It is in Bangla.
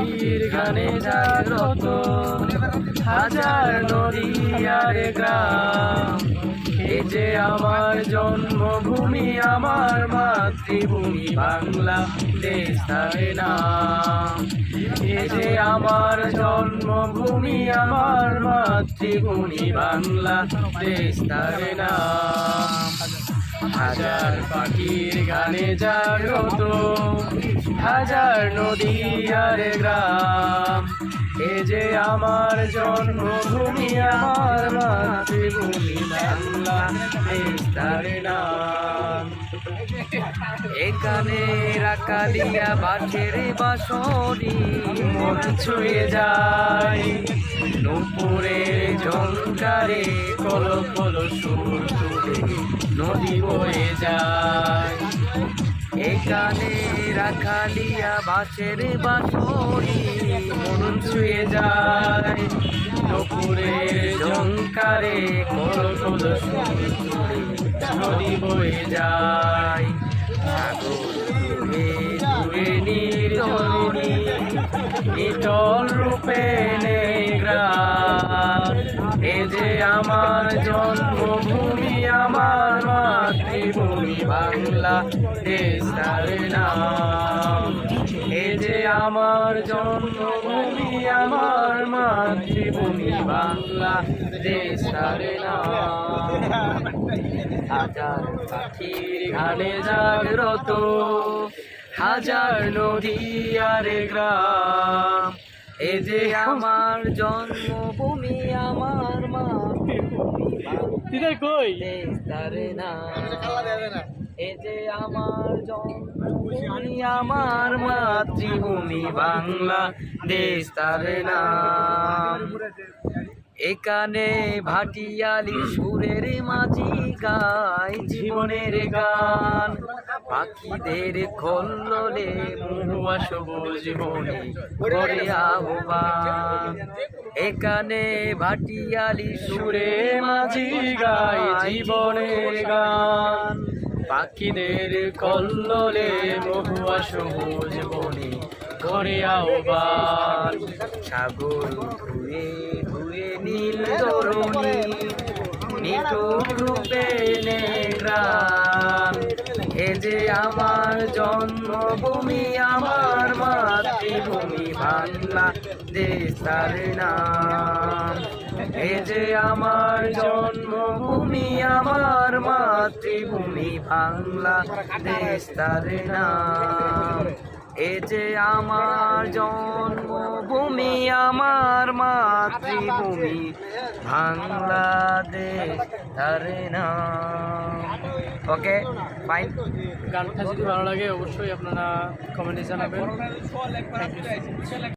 পাখির গানে জাগ্রত হাজার নদী আর গ্রাম। এ যে আমার জন্মভূমি, আমার মাতৃভূমি বাংলাদেশ তারে নাম। এ যে আমার জন্মভূমি, আমার মাতৃভূমি বাংলাদেশ তারে নাম। হাজার পাখির গানে জাগ্রত হাজার নদী আর গ্রাম। এ যে আমার জন্মভূমি, আমার মাতৃভূমি বাংলাদেশ তারে নাম। এখানে রাকালিয়া বাঁশের বাঁশরি মন ছুঁয়ে যায়, নুপুরের ঝংকারে কলো কলো সুর তুলে নদী বয়ে যায়। এখানে রাখালিয়া বাঁশের বাঁশরি মন ছুঁয়ে যায়, নুপুরের ঝংকারে কলো কলো সুর তুলে নদী বয়ে যায়। সাগর দূরে দূরে নির্জনী নিটল রূপে নেই গ্রাম। এ যে আমার জন্মভূমি, আমার মাতৃভূমি বাংলাদেশ তারে নাম। এ যে আমার জন্মভূমি, আমার মাতৃভূমি বাংলাদেশ তারে নাম। হাজার পাখির গানে জাগ্রত হাজার নদী আর গ্রাম। এ যে আমার জন্মভূমি, আমার মাতৃভূমি বাংলাদেশ তারে নাম। এ যে আমার জন্মভূমি, আমার মাতৃভূমি বাংলাদেশ তারে নাম। এখানে ভাটিয়ালি সুরের মাঝি গায় জীবনের গান, পাখিদের কল্লোলে মহুয়া সবুজ বনে করে আহ্বান। এখানে ভাটিয়ালি সুরের মাঝি গায় জীবনের গান, পাখিদের কল্লোলে মহুয়া সবুজ বনে করে আহ্বান। সাগর ধুয়ে ধুয়ে নীল তরুণী নিঠুর রূপে গ্রাম। এ যে আমার জন্মভূমি, আমার মাতৃভূমি বাংলাদেশ তারে নাম। এ যে আমার জন্মভূমি, আমার মাতৃভূমি বাংলাদেশ তারে নাম। এ যে আমার জন্মভূমি, আমার মাতৃভূমি বাংলাদেশ তারে নাম। Okay fine. গানটা যদি ভালো লাগে অবশ্যই আপনারা কমেন্টে জানাবেন।